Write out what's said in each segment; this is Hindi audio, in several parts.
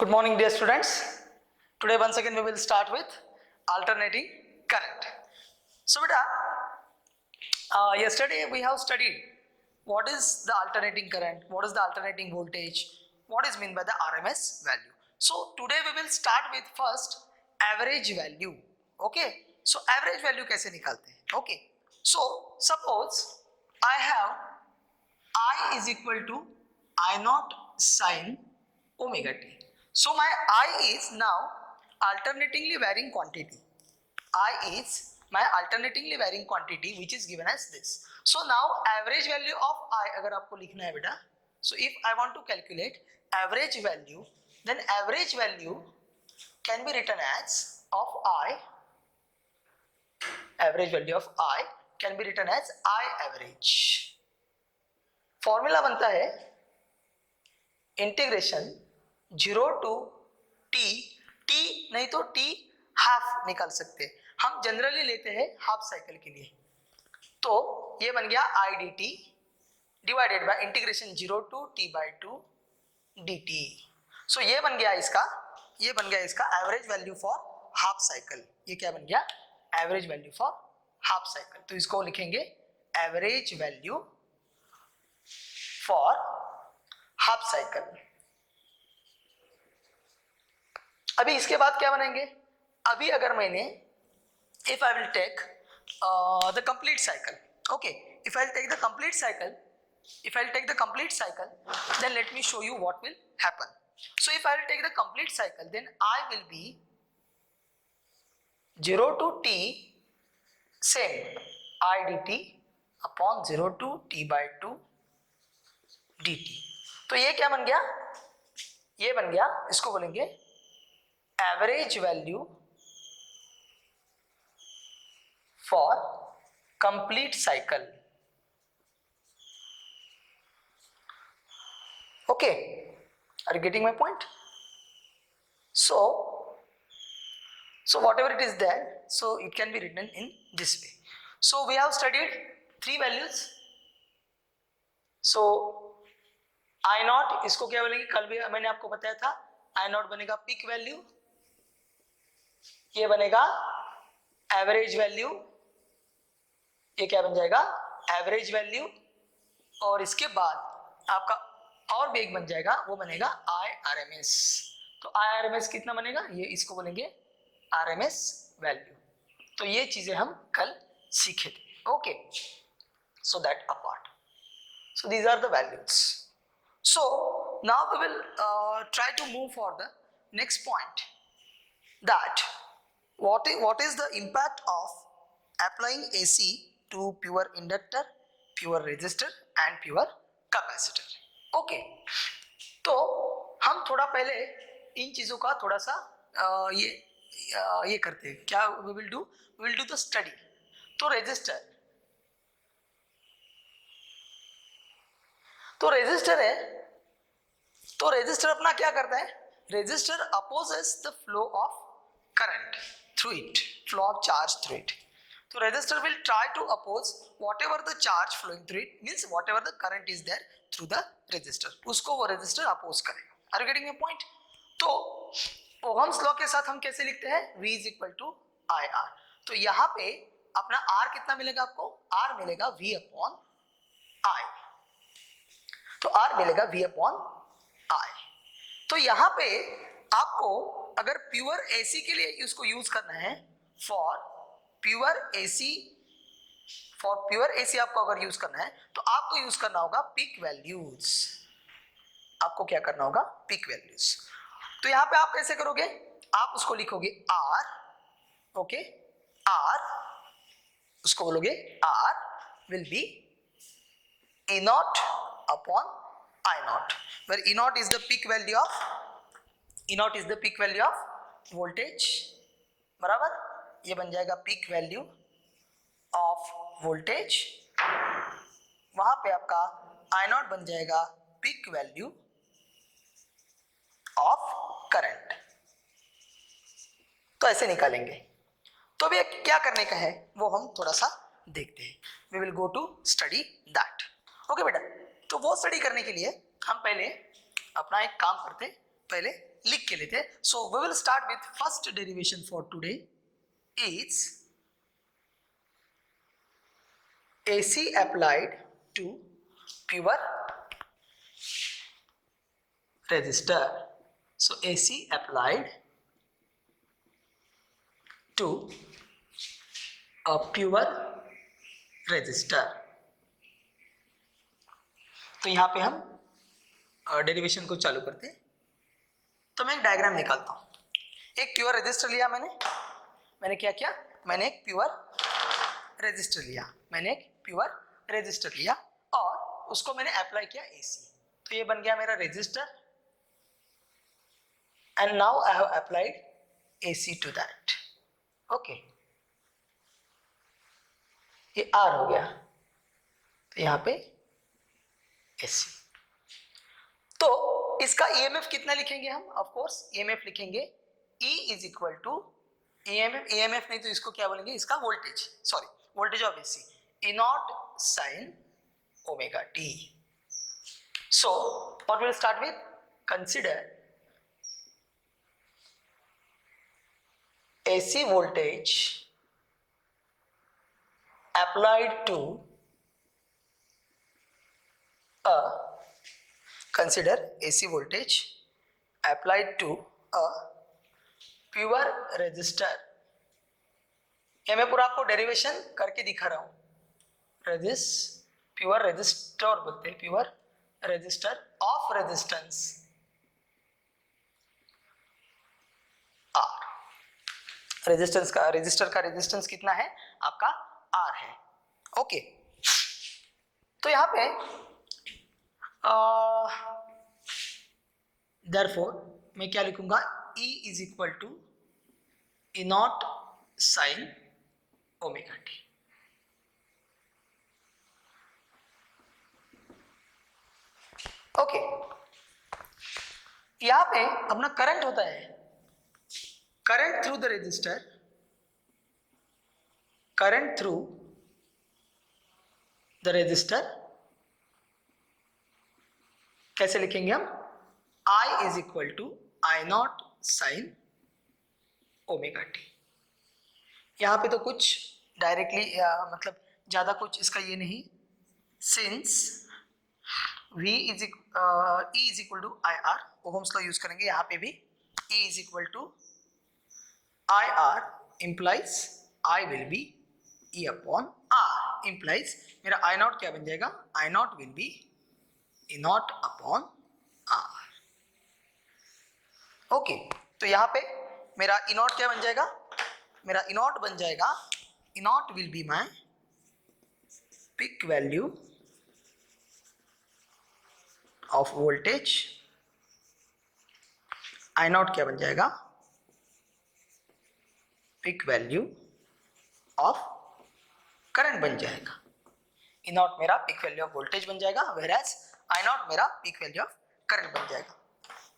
Good morning, dear students. Today once again we will start with alternating current. So beta, yesterday we have studied what is the alternating current, what is the alternating voltage, what is meant by the RMS value. So today we will start with first average value. Okay, so average value कैसे निकालते हैं? Okay, so suppose I have I is equal to I naught sin omega t. So my I is now alternatingly varying quantity. I is my alternatingly varying quantity which is given as this. So now average value of I अगर आपको लिखना है बेटा, so if I want to calculate average value, then average value can be written as of I. Average value of I can be written as I average. Formula बनता है इंटीग्रेशन 0 to t, t नहीं तो t हाफ निकाल सकते हैं, हम जनरली लेते हैं हाफ साइकिल के लिए. तो ये बन गया I dt divided by integration 0 to t by 2 dt. सो ये बन गया इसका average value for half cycle. ये क्या बन गया? Average value for half cycle. तो इसको लिखेंगे average value for half cycle. अभी इसके बाद क्या बनेंगे? अभी अगर मैंने if I will take the complete cycle, okay, if I'll take the complete cycle, then let me show you what will happen. So if I'll take the complete cycle, then I will be 0 to t same I dt upon 0 to t by 2 dt. तो ये क्या बन गया? ये बन गया, इसको बोलेंगे average value for complete cycle. Okay, are you getting my point? So whatever it is there, so it can be written in this way. So we have studied three values. So I naught, इसको क्या बोलेंगे? कल भी मैंने आपको बताया था, I naught बनेगा पीक वैल्यू, ये बनेगा एवरेज वैल्यू, ये क्या बन जाएगा? Average value. और इसके बाद आपका और भी एक बन जाएगा, वो बनेगा IRMS. तो IRMS कितना बनेगा? ये इसको बोलेंगे RMS वैल्यू. तो ये चीजें हम कल सीखे थे. Okay, so that apart. So these are the values. So now we will try to move for the next point, that what is the impact of applying AC to pure inductor, pure resistor and pure capacitor. Okay, तो हम थोड़ा पहले इन चीजों का थोड़ा सा ये करते हैं. क्या we will do the study. तो रेजिस्टर है, तो रेजिस्टर अपना क्या करता है? Resistor opposes the flow of current through it, flow of charge through it. तो resistor will try to oppose whatever the charge flowing through it, means whatever the current is there through the resistor, उसको वो रेजिस्टर अपोज करेगा. Are you getting my point? तो ओहम्स लॉ के साथ हम कैसे लिखते हैं? V is equal to IR. तो यहाँ पे अपना R कितना मिलेगा आपको? R मिलेगा V upon I. तो R मिलेगा V upon I. तो यहाँ पे आपको अगर प्योर AC के लिए इसको यूज करना है, फॉर प्योर AC आपको अगर यूज करना है, तो आपको यूज करना होगा पीक वैल्यूज. आपको क्या करना होगा? Peak values. तो यहाँ पे आप कैसे करोगे? आप उसको लिखोगे R, ओके, R, उसको बोलोगे R will be E naught upon I naught, where E naught is the peak value of voltage. बराबर, ये बन जाएगा पीक वैल्यू ऑफ वोल्टेज. वहां पे आपका I naught बन जाएगा पीक वैल्यू ऑफ करंट. तो ऐसे निकालेंगे. तो अभी क्या करने का है वो हम थोड़ा सा देखते हैं. We will go to study that. Okay बेटा, तो वो स्टडी करने के लिए हम पहले अपना एक काम करते हैं. पहले लिख के लेते हैं. So we will start with first derivation for today is AC applied to pure resistor. So AC applied to a pure resistor. तो यहाँ पे हम डेरिवेशन को चालू करते हैं. तो मैं एक डायग्राम निकालता हूँ. एक प्योर रेजिस्टर लिया मैंने क्या किया, मैंने एक प्योर रेजिस्टर लिया और उसको मैंने अप्लाई किया AC. तो ये बन गया मेरा resistor and now I have applied AC to that. Okay, ये R हो गया. तो यहाँ पे AC. तो इसका EMF कितना लिखेंगे हम? ऑफ कोर्स EMF लिखेंगे E is equal to EMF नहीं तो इसको क्या बोलेंगे, इसका voltage of AC, E naught sine omega T. So what will start with, consider AC voltage applied to a pure resistor. ये मैं पूरा आपको डेरिवेशन करके दिखा रहा हूं. प्योर रेजिस्टर बोलते हैं, pure resistor of resistance R. Resistor का रेजिस्टेंस कितना है आपका, R है. ओके, तो यहाँ पे देयरफॉर मैं क्या लिखूंगा, E is equal to E naught sine omega T. Okay, यहाँ पे अपना करंट होता है, करंट थ्रू द रेजिस्टर, कैसे लिखेंगे हम, I is equal to I naught sine omega T. यहाँ पे तो कुछ डायरेक्टली मतलब ज्यादा कुछ इसका ये नहीं, since E is equal to IR, Ohm's law use करेंगे यहाँ पे भी. E is equal to IR implies I will be E upon R, implies मेरा I नॉट क्या बन जाएगा, I not will be E not upon R. Okay, तो यहाँ पे मेरा E नॉट क्या बन जाएगा, मेरा E नॉट बन जाएगा, E not will be my peak value of voltage. I not क्या बन जाएगा, पिक वैल्यू ऑफ करंट बन जाएगा. E नॉट मेरा पिक वैल्यू ऑफ वोल्टेज बन जाएगा, वेयर एज I नॉट मेरा पिक वैल्यू ऑफ करंट बन जाएगा.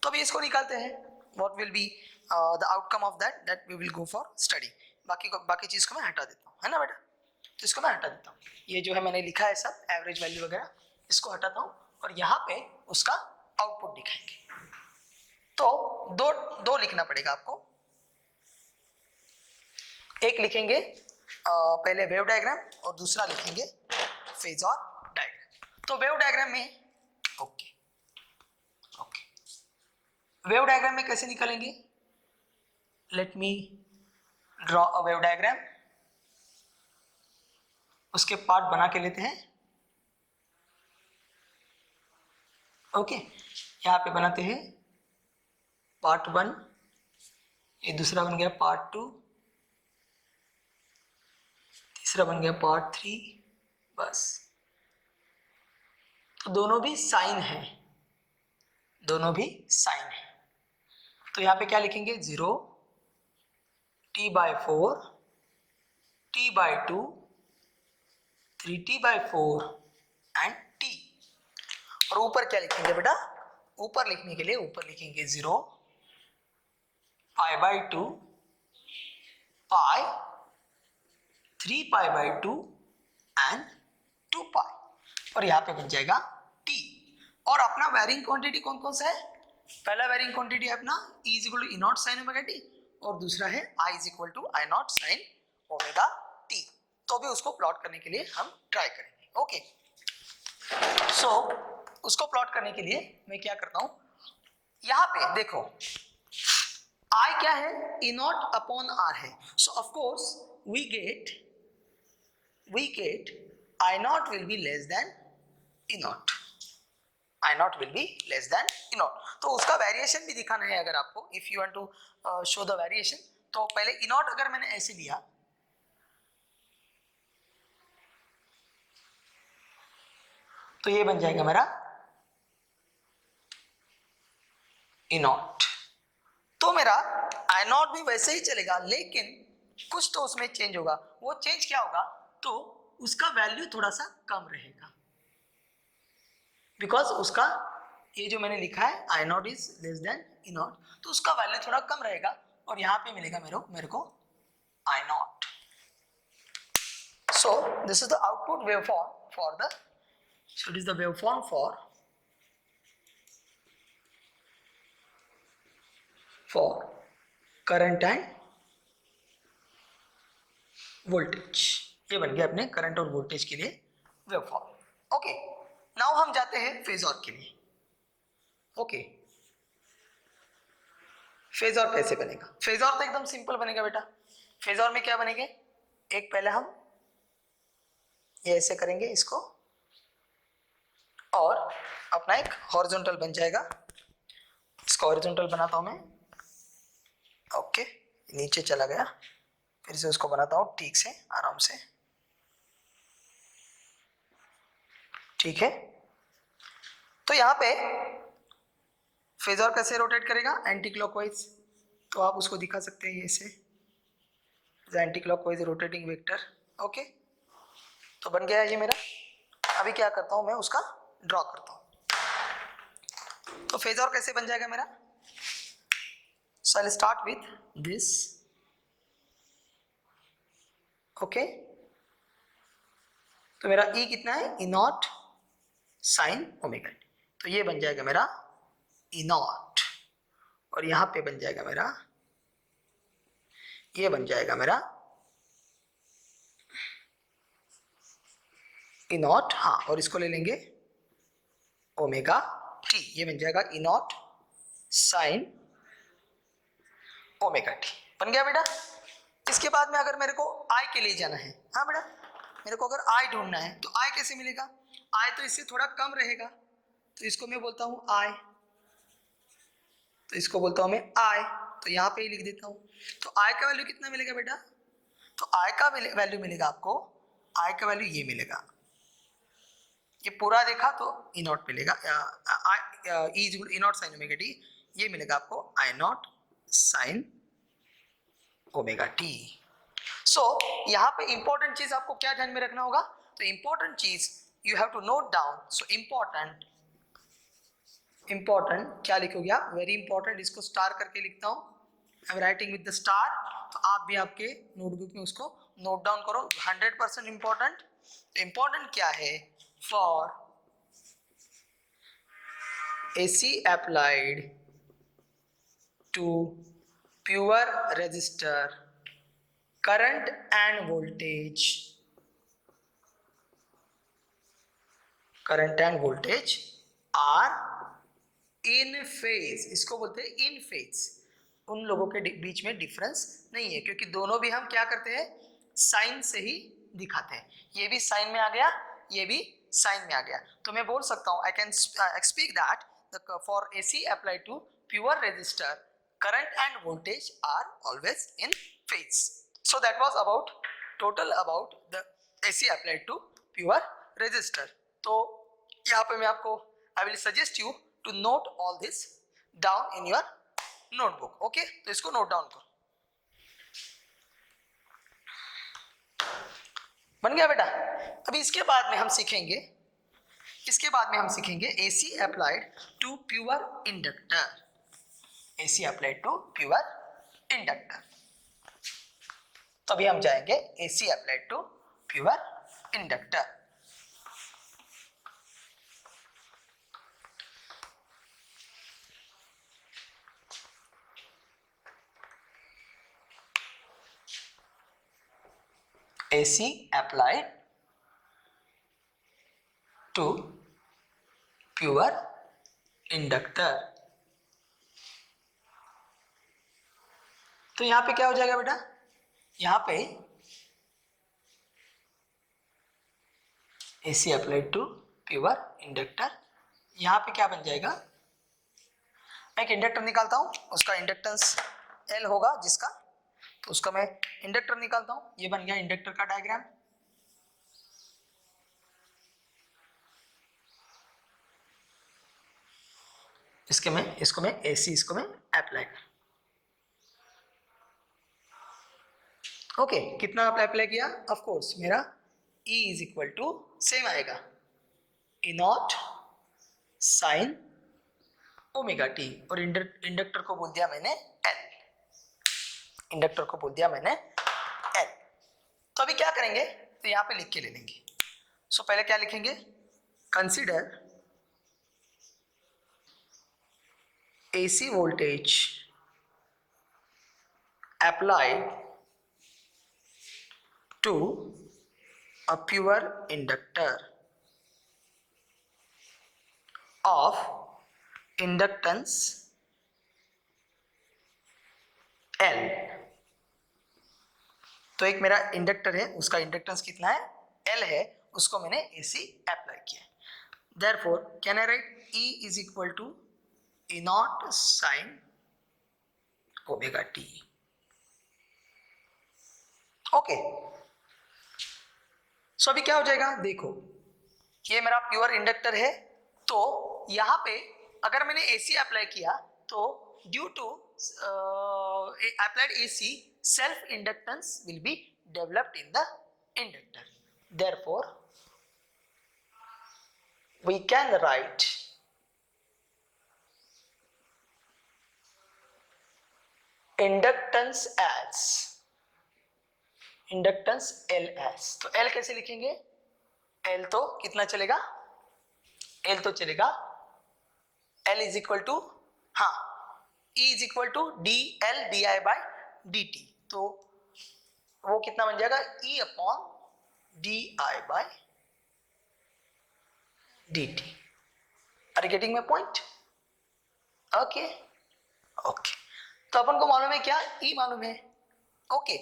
तो अभी इसको निकालते हैं, what will be the outcome of that we will go for study. बाकी चीज को मैं हटा देता हूँ, है ना बेटा. तो इसको मैं हटा देता हूँ, ये जो है मैंने लिखा है सब एवरेज वैल्यू वगैरह, इसको हटाता हूँ और यहाँ पे उसका आउटपुट दिखाएंगे. तो दो लिखना पड़ेगा आपको. एक लिखेंगे पहले वेव डायग्राम और दूसरा लिखेंगे फेजर डायग्राम. तो वेव डायग्राम में ओके, वेव डायग्राम में कैसे निकालेंगे, let me draw a wave diagram. उसके पार्ट बना के लेते हैं. ओके, यहाँ पे बनाते हैं पार्ट 1, ये दूसरा बन गया पार्ट 2, तीसरा बन गया पार्ट 3. बस, तो दोनों भी साइन है. तो यहाँ पे क्या लिखेंगे, 0, T/4, T/2, 3T/4 and T. और ऊपर क्या लिखेंगे बेटा, ऊपर लिखने के लिए ऊपर लिखेंगे 0, Pi/2, Pi, 3Pi/2 and 2Pi. और यहाँ पे बन जाएगा T. और अपना वेरिंग क्वांटिटी कौन कौन सा है, पहला वेरिंग क्वांटिटी है अपना E is equal to E naught sine omega T, और दूसरा है I is equal to I naught sine omega T. तो भी उसको प्लॉट करने के लिए हम ट्राई करेंगे। ओके, सो उसको प्लॉट करने के लिए मैं क्या करता हूं, यहां पे देखो I क्या है, E नॉट अपॉन R है, so of course we get I naught will be less than E naught, I naught will be less than E naught. तो उसका वेरिएशन भी दिखाना है अगर आपको, if you want to show the variation, तो पहले E नॉट अगर मैंने ऐसे लिया तो ये बन जाएगा मेरा E नॉट। तो मेरा I नॉट भी वैसे ही चलेगा, लेकिन कुछ तो उसमें चेंज होगा। वो चेंज क्या होगा, तो उसका वैल्यू थोड़ा सा कम रहेगा, बिकॉज उसका ये जो मैंने लिखा है I not is less than E naught, तो उसका वैल्यू थोड़ा कम रहेगा, और यहाँ पे मिलेगा मेरे को I not. So this is the output waveform for the, so it is the waveform for current and voltage। ये बन गया अपने करंट और वोल्टेज के लिए वेवफॉर्म। ओके, नाउ हम जाते हैं फेजर के लिए। ओके, फेजर कैसे बनेगा? फेजर तो एकदम सिंपल बनेगा बेटा। फेजर में क्या बनेंगे, एक पहले हम ये ऐसे करेंगे इसको, और अपना एक हॉरिजॉन्टल बन जाएगा। इसको हॉरिजॉन्टल बनाता हूं मैं। ओके, नीचे चला गया, फिर से उसको बनाता हूं ठीक से, आराम से। ठीक है, तो यहां पे फेजर कैसे रोटेट करेगा, एंटी क्लॉकवाइज। तो आप उसको दिखा सकते हैं ऐसे, anti clockwise rotating vector. Okay, तो बन गया है ये मेरा। अभी क्या करता हूं मैं, उसका ड्रॉ करता हूं। तो फेजर कैसे बन जाएगा मेरा, so I'll start with this। Okay, तो मेरा E कितना है, E naught sine omega T, तो ये बन जाएगा मेरा E नॉट, और यहां पे बन जाएगा मेरा, ये बन जाएगा मेरा E नॉट, हाँ, और इसको ले लेंगे ओमेगा टी, ये बन जाएगा E naught sine omega t. बन गया बेटा। इसके बाद में अगर मेरे को I के लिए जाना है, हाँ बेटा, मेरे को अगर I ढूंढना है तो I कैसे मिलेगा, I तो इससे थोड़ा कम रहेगा, तो इसको मैं बोलता हूं I, तो इसको बोलता हूं मैं I, तो यहाँ पे ही लिख देता हूं। तो I का वैल्यू कितना मिलेगा बेटा, तो I का वैल्यू मिलेगा आपको, I का वैल्यू ये मिलेगा, ये पूरा देखा तो E नॉट मिलेगा, E naught sine omega T, ये मिलेगा आपको I naught sine omega t. So यहाँ पे इंपॉर्टेंट चीज आपको क्या ध्यान में रखना होगा, तो इंपॉर्टेंट चीज you have to note down. So important क्या लिखोगे आप, वेरी इंपॉर्टेंट, इसको स्टार करके लिखता हूं, I am writing with the star, तो आप भी आपके नोटबुक में उसको नोट डाउन करो। 100% इंपॉर्टेंट। इंपॉर्टेंट क्या है, for AC applied to pure resistor, current and voltage are in phase। इसको बोलते हैं इन फेज। उन लोगों के बीच में डिफरेंस नहीं है, क्योंकि दोनों भी हम क्या करते हैं, साइन से ही दिखाते हैं। ये भी साइन में आ गया, ये भी साइन में आ गया, तो मैं बोल सकता हूं, I can speak that for AC applied to pure resistor, current and voltage are always in phase। So that was about total about the AC applied to pure resistor। तो यहाँ पे मैं आपको I will suggest you to note all this down in your notebook। okay, तो इसको नोट डाउन करो। बन गया बेटा। अभी इसके बाद में हम सीखेंगे AC applied to pure inductor। AC applied to pure inductor। तभी हम जाएंगे AC applied to pure inductor। AC applied to pure inductor। तो यहां पे क्या हो जाएगा बेटा, यहां पे AC applied to pure inductor, यहां पे क्या बन जाएगा, मैं एक इंडक्टर निकालता हूं, उसका इंडक्टेंस L होगा जिसका, तो उसका मैं इंडक्टर निकालता हूं। ये बन गया इंडक्टर का डायग्राम। इसको मैं AC, इसको मैं अप्लाई कर, ओके। कितना आपने अप्लाई किया, ऑफ कोर्स मेरा E is equal to same आएगा, E naught sine omega T, और इंडक्टर को बोल दिया मैंने L, इंडक्टर को बोल दिया मैंने L। तो अभी क्या करेंगे, तो यहां पे लिख के ले लेंगे। सो पहले क्या लिखेंगे, consider AC voltage applied to a pure inductor of inductance L। तो एक मेरा इंडक्टर है, उसका इंडक्टेंस कितना है, L है, उसको मैंने AC अप्लाई किया। Therefore, can I write E is equal to E naught sin omega t, okay. So अभी क्या हो जाएगा, देखो ये मेरा प्योर इंडक्टर है, तो यहां पे अगर मैंने AC अप्लाई किया तो due to applied AC self inductance will be developed in the inductor. Therefore we can write inductance as inductance LS। तो L कैसे लिखेंगे, L तो कितना चलेगा, L तो चलेगा L इज इक्वल टू, हाँ, E is equal to DL DI by DT, तो वो कितना बन जाएगा, E upon DI by DT। Are you getting my point, okay okay. तो अपन को मालूम है क्या, E मालूम है, ओके।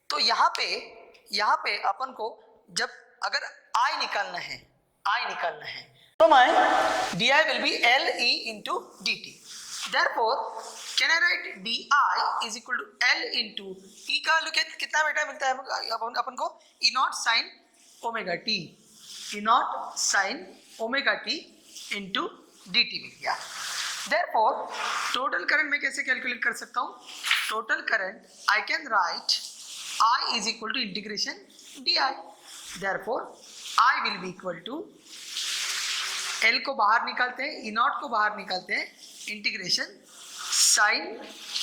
तो यहाँ पे अपन को जब अगर I निकालना है, तो my DI will be LE into DT। Therefore, can I write DI is equal to L into E का वैल्यू कितना बेटा मिलता है अपन को, E naught sine omega t, E naught sine omega T into DT मिल गया। Therefore, टोटल करंट मैं कैसे कैलकुलेट कर सकता हूँ, total current I can write I is equal to integration DI। Therefore, I will be equal to L को बाहर निकालते हैं, E नॉट को बाहर निकालते हैं, integration sign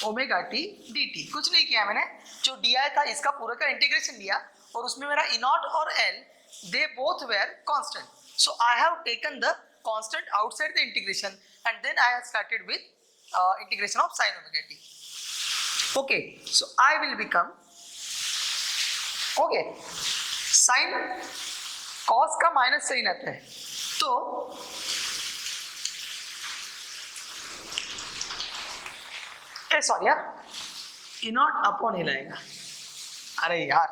omega T dt। कुछ नहीं किया मैंने, जो DI था इसका पूरा का इंटीग्रेशन लिया, और उसमें मेरा E नॉट और L they both were constant, so I have taken the constant outside the integration and then I have started with integration of sin omega t, okay। So I will become, okay, sine cos का माइनस साइन आता है, तो सॉरी यार, E नॉट अपॉन एल आएगा, अरे यार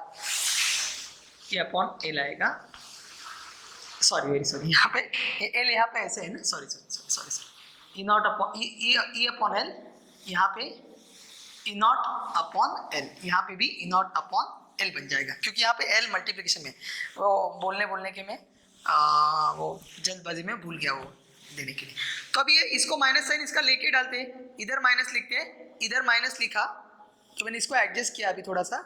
ये अपॉन एल आएगा, सॉरी वेरी सॉरी, यहाँ पे एल यहाँ पे ऐसे है ना, sorry sorry sorry sorry, E not upon E upon L, यहाँ पे E नॉट अपॉन एल, यहाँ पे भी E नॉट अपॉन L बन जाएगा, क्योंकि यहाँ पे L मल्टीप्लिकेशन में, वो बोलने के में वो जल्दबाजी में भूल गया वो देने के लिए। तो अभी ये इसको माइनस साइन इसका लेके डालते हैं, इधर माइनस लिखते हैं, इधर माइनस लिखा, तो मैंने इसको एडजस्ट किया अभी थोड़ा सा,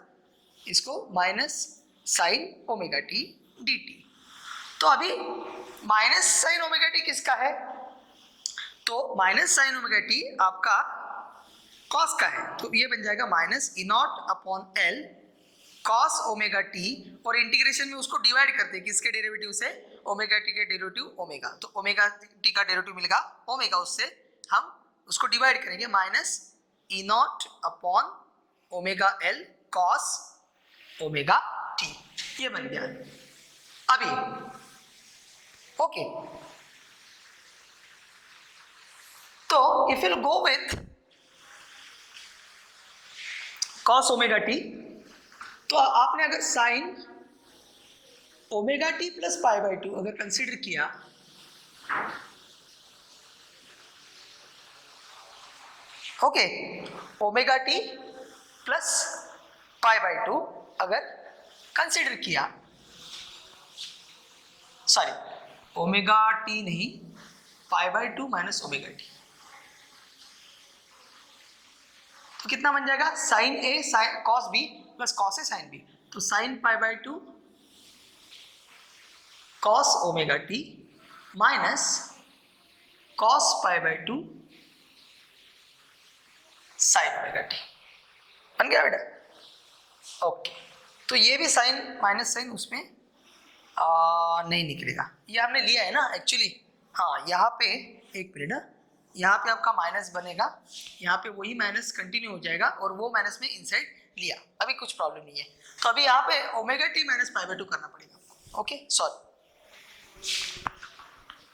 इसको minus sign omega T dt। तो अभी माइनस साइन ओमेगा टी किसका है, तो माइनस साइन ओमेगा टी आपका कॉस का है, तो ये बन जाएगा minus E not upon L cos omega T, और इंटीग्रेशन में उसको डिवाइड करते हैं किसके डेरिवेटिव से, ओमेगा टी के डेरिवेटिव ओमेगा, तो ओमेगा टी का डेरिवेटिव मिलेगा ओमेगा, उससे हम उसको डिवाइड करेंगे, minus E not upon omega L cos omega T. ये बन गया अभी। ओके, तो if you go with cos omega T, तो आपने अगर sine omega t plus pi by two अगर कंसिडर किया, okay, omega t plus pi by two अगर कंसिडर किया, सॉरी ओमेगा टी नहीं, pi by two minus omega T, तो कितना बन जाएगा, sine A sine cos B plus cos A sine B, तो sine pi by two cos omega T minus cos pi by two sine omega t, बन गया बेटा। ओके, तो ये भी साइन माइनस साइन उसमें नहीं निकलेगा, ये हमने लिया है ना एक्चुअली। हाँ, यहाँ पे एक मिनट, यहाँ पे आपका माइनस बनेगा, यहाँ पे वही माइनस कंटिन्यू हो जाएगा और वो माइनस में इनसाइड लिया, अभी कुछ प्रॉब्लम नहीं है। तो अभी यहाँ पे omega T minus pi by to करना पड़ेगा आपको। ओके, सॉरी,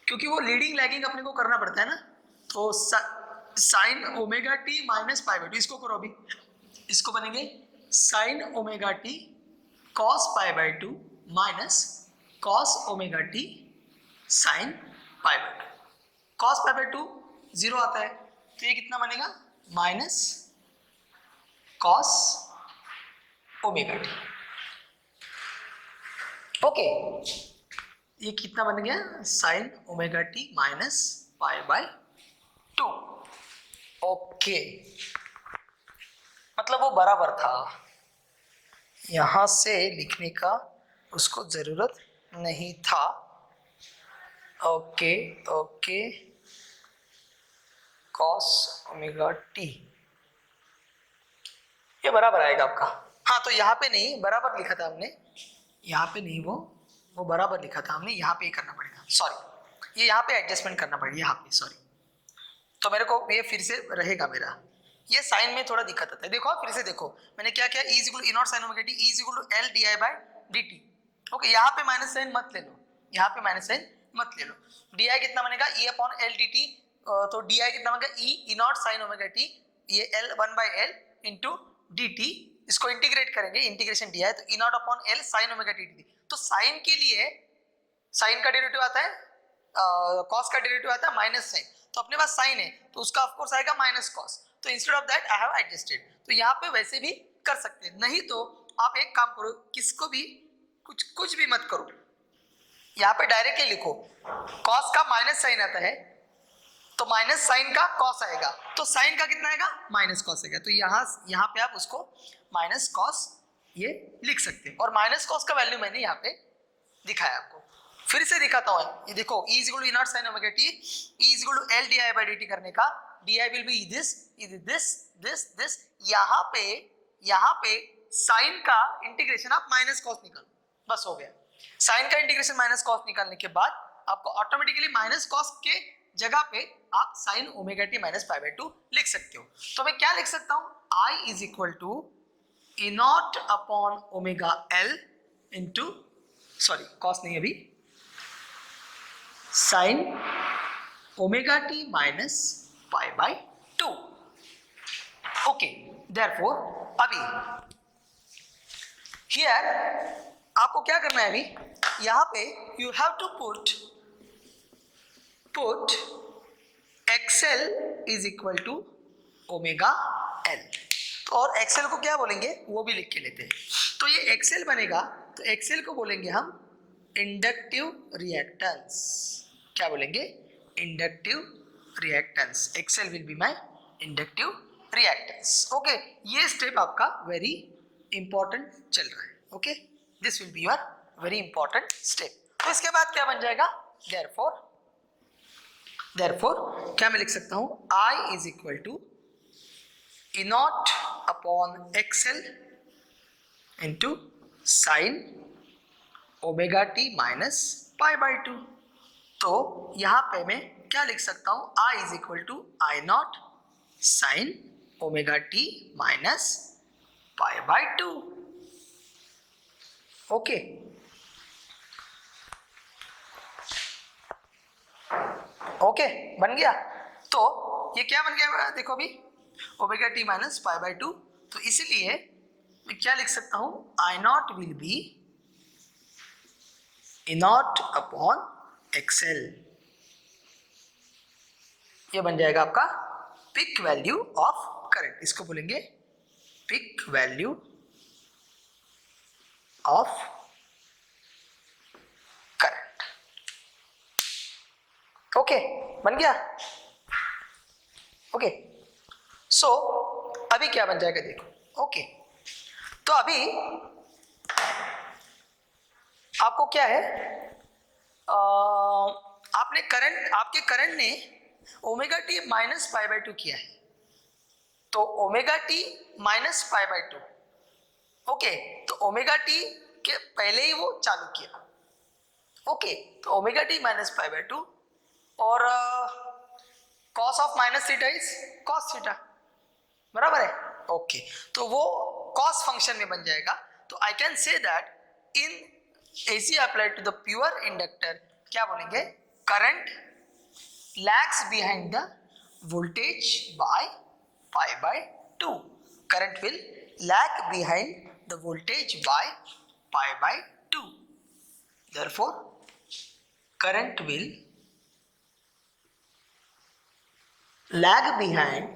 क्योंकि वो लीडिंग लैगिंग अपने को करना पड़ता है ना, तो sign omega T minus pi by to, इसको करो अभी, इसको बनेंगे sign omega T cos pi by two minus cos omega T sign pi by two. Cos pi by to zero आता है, तो ये कितना बनेगा, minus cos omega T. Okay, ये कितना बन गया, sign omega T minus pi by two. Okay, मतलब वो बराबर था, यहां से लिखने का उसको जरूरत नहीं था। Okay okay, cos omega T ये बराबर आएगा आपका। हाँ, तो यहाँ पे नहीं बराबर लिखा था हमने, यहाँ पे नहीं, वो बराबर लिखा था हमने, यहाँ पे ही करना पड़ेगा, सॉरी, ये यहाँ पे एडजस्टमेंट करना पड़ेगा, यहाँ पे, सॉरी। तो मेरे को ये फिर से रहेगा मेरा, ये साइन में थोड़ा दिक्कत आता है। देखो फिर से देखो, मैंने क्या किया, is equal to I naught sine omega T is equal to L d i by D t. Okay, यहाँ पे माइनस साइन मत ले लो, यहाँ पे माइनस साइन मत ले लो। डी आई कितना बनेगा, E upon L d T, तो डी आई कितना बनेगा, E I naught sine omega T, ये L one by L into d t, इसको इंटीग्रेट करेंगे, इंटीग्रेशन डी आई, तो I naught upon L sine omega t d. तो साइन के लिए साइन का डेरिवेटिव आता है, कॉस का डेरिवेटिव आता है माइनस साइन, तो अपने पास साइन है तो उसका ऑफ कोर्स आएगा माइनस कॉस, तो instead of that I have adjusted. तो यहाँ पे वैसे भी कर सकते हैं, नहीं तो आप एक काम करो, किसको भी कुछ भी मत करो, यहाँ पे डायरेक्टली लिखो, कॉस का माइनस साइन आता है तो माइनस साइन का कॉस आएगा, तो साइन का कितना आएगा, माइनस कॉस आएगा, तो यहाँ पे आप उसको माइनस कॉस ये लिख सकते हैं, और माइनस कॉस का वैल्यू मैंने यहाँ पे दिखाया आपको, फिर से दिखाता हूँ। ये देखो, E is equal to I naught sine omega t, E is equal to L d i by D t करने का, d i will be this this, यहाँ पे साइन का इंटीग्रेशन आप माइनस कॉस निकालो, बस हो गया। साइन का इंटीग्रेशन माइनस कॉस निकालने के बाद आपको ऑटोमेटिकली माइनस कॉस के जगह पे आप sign omega T minus pi by to लिख सकते हो। तो मैं क्या लिख सकता हूँ, I is equal to E naught upon omega L into, sorry cos नहीं अभी, sine omega T minus pi by two. Okay, therefore अभी हियर आपको क्या करना है, अभी यहाँ पे you have to put XL is equal to omega L, और एक्सएल को क्या बोलेंगे वो भी लिख के लेते हैं। तो ये एक्सएल बनेगा, तो एक्सएल को बोलेंगे हम इंडक्टिव रिएक्टेंस, क्या बोलेंगे, inductive reactance, XL will be my inductive reactance. Okay, ये स्टेप आपका वेरी इंपॉर्टेंट चल रहा है। Okay, this will be your very important step. तो इसके बाद क्या बन जाएगा, देयरफॉर क्या मैं लिख सकता हूं, I is equal to E naught upon XL into sine omega T minus pi by two. तो यहां पे मैं क्या लिख सकता हूं, I is equal to I naught sine omega T minus pi by two. Okay okay बन गया। तो ये क्या बन गया देखो अभी, omega T minus pi by 2। तो इसलिए मैं क्या लिख सकता हूं, I naught will be E naught upon XL. ये बन जाएगा आपका पिक वैल्यू ऑफ करंट, इसको बोलेंगे peak value of current. Okay बन गया। ओके सो अभी क्या बन जाएगा देखो। ओके तो अभी आपको क्या है, आपने करंट, आपके करंट ने omega T minus pi by 2 किया है, तो omega T minus pi by 2। Okay तो ओमेगा टी के पहले ही वो चालू किया। ओके तो omega T minus pi by 2 और cos of minus theta is cos theta, बराबर है। ओके तो वो कॉस फंक्शन में बन जाएगा। तो I can say that in AC applied to the pure inductor क्या बोलेंगे, current lags behind the voltage by pi by 2। Current will lag behind the voltage by pi by 2। therefore current will lag behind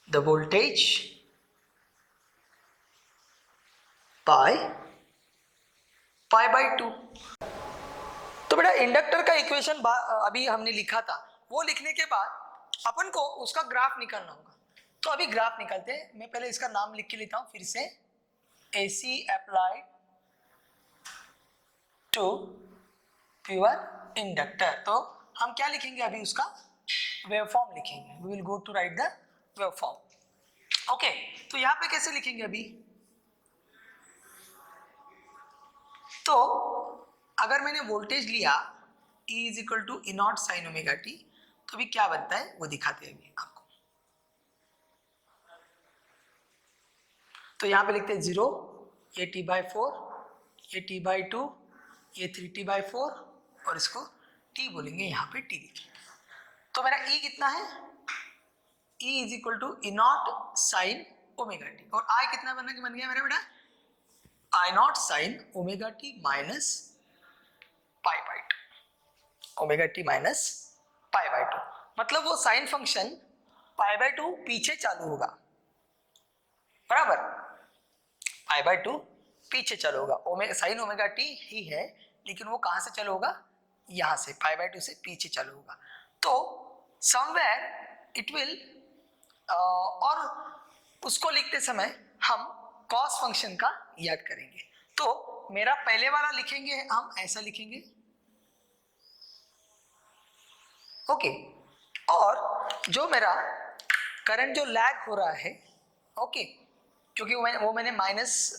the voltage by pi by 2। तो बेटा इंडक्टर का इक्वेशन अभी हमने लिखा था, वो लिखने के बाद अपन को उसका ग्राफ निकालना होगा। तो अभी ग्राफ निकालते हैं। मैं पहले इसका नाम लिख के लेता हूं फिर से, AC applied to pure inductor. तो हम क्या लिखेंगे अभी, उसका वेवफॉर्म लिखेंगे। We will go to write the waveform. Okay तो यहां पे कैसे लिखेंगे अभी, तो अगर मैंने वोल्टेज लिया E is equal to E naught sine omega T, तो अभी क्या बनता है वो दिखाते हैं अभी आपको। तो यहां पे लिखते हैं 0, ये टी बाई 4, ये टी बाई 2, ये 3t बाई 4 और इसको t बोलेंगे, यहाँ पे t लिखेंगे। तो मेरा E कितना है, E is equal to E naught sine omega T, और I कितना बन गया मेरा बेटा, I naught sine omega T minus pi by 2, omega T minus pi by 2। मतलब वो साइन फंक्शन पाई बाय 2 पीछे चालू होगा, बराबर, पाई बाय 2 पीछे चालू होगा। ओमेगा साइन ओमेगा टी ही है, लेकिन वो कहां से चालू होगा, यहां से पाई बाय 2 से पीछे चालू होगा। तो समवेयर इट विल, और उसको लिखते समय हम कॉस फंक्शन का याद करेंगे। तो मेरा पहले वाला लिखेंगे हम ऐसा लिखेंगे, ओके। और जो मेरा करंट जो लैग हो रहा है, ओके, क्योंकि वो मैंने माइनस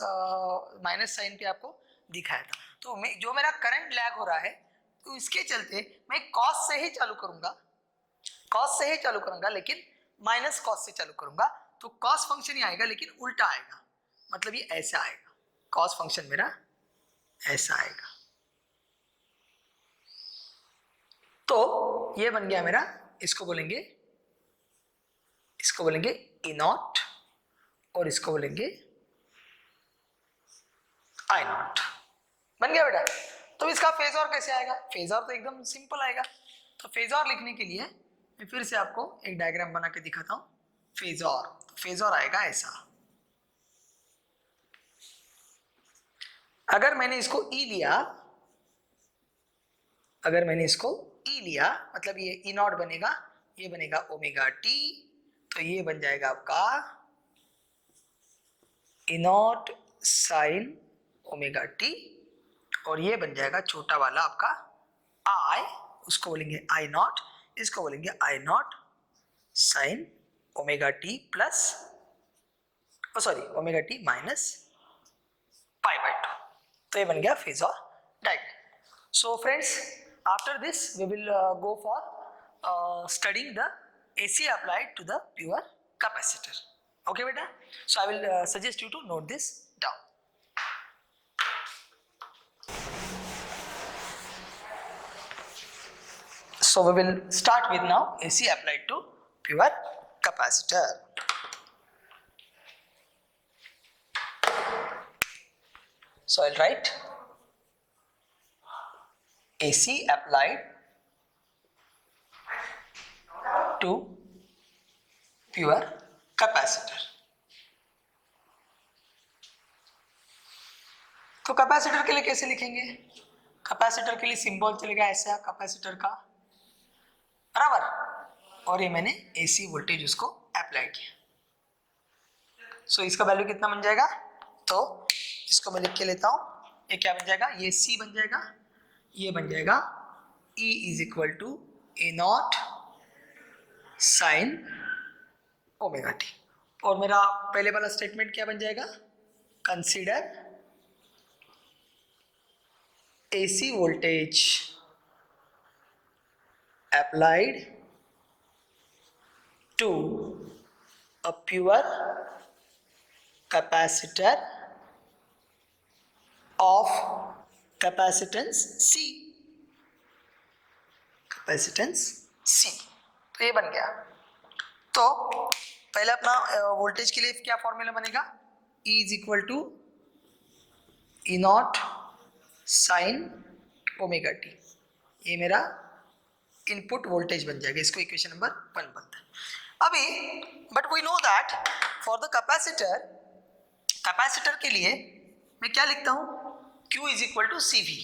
साइन पे आपको दिखाया था। तो जो मेरा करंट लैग हो रहा है, तो इसके चलते मैं कॉस से ही चालू करूंगा, लेकिन माइनस कॉस से चालू करूंगा। तो कॉस फंक्शन ही आएगा, लेकिन उल्टा आएगा, मतलब ये ऐसा आएगा, कॉस फंक्शन मेरा ऐसा आएगा। तो ये बन गया मेरा, इसको बोलेंगे ई नॉट और इसको बोलेंगे आई नॉट। बन गया बेटा। तो इसका फेजर कैसे आएगा, फेजर तो एकदम सिंपल आएगा। तो फेजर लिखने के लिए मैं फिर से आपको एक डायग्राम बना के दिखाता हूं। फेजर आएगा ऐसा, अगर मैंने इसको ई लिया, मतलब ये ई नॉट बनेगा, ये बनेगा ओमेगा टी, तो ये बन जाएगा आपका ई नॉट साइन ओमेगा टी, और ये बन जाएगा छोटा वाला आपका आई, उसको बोलेंगे आई नॉट, इसको बोलेंगे I naught sine omega t plus, omega T minus pi by 2। तो ये बन गया phasor diagram. So friends, after this we will go for studying the AC applied to the pure capacitor. Okay beta, so I will suggest you to note this down. So we will start with now AC applied to pure capacitor. So I'll write AC applied to pure capacitor. तो कैपेसिटर के लिए कैसे लिखेंगे? कैपेसिटर के लिए सिंबल चलेगा ऐसा कैपेसिटर का, बराबर, और ये मैंने एसी वोल्टेज उसको अप्लाई किया. सो इसका वैल्यू कितना बन जाएगा? तो इसको मैं लिख के लेता हूं. ये क्या बन जाएगा? ये सी बन जाएगा, ये बन जाएगा E is equal to E naught sine omega T. और मेरा पहले वाला स्टेटमेंट क्या बन जाएगा? Consider AC voltage applied to a pure capacitor of capacitance C. Capacitance C. तो ये बन गया. तो पहले अपना वोल्टेज के लिए क्या फॉर्मूला बनेगा? E is equal to E naught sine omega T. ये मेरा इनपुट वोल्टेज बन जाएगा. इसको इक्वेशन नंबर 1 बनता है. अभी but we know that for the capacitor, capacitor के लिए मैं क्या लिखता हूं? Q is equal to C V.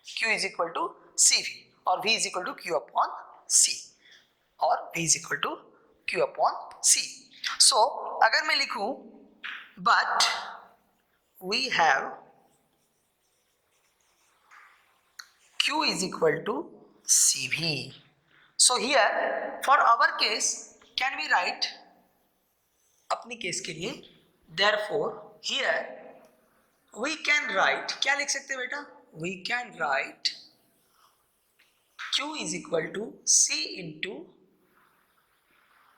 Q is equal to C V और V is equal to Q upon C और V is equal to Q upon C. So अगर मैं लिखूं but we have Q is equal to CV. So here for our case can we write, अपनी केस के लिए, therefore here we can write, क्या लिख सकते हैं बेटा? We can write Q is equal to C into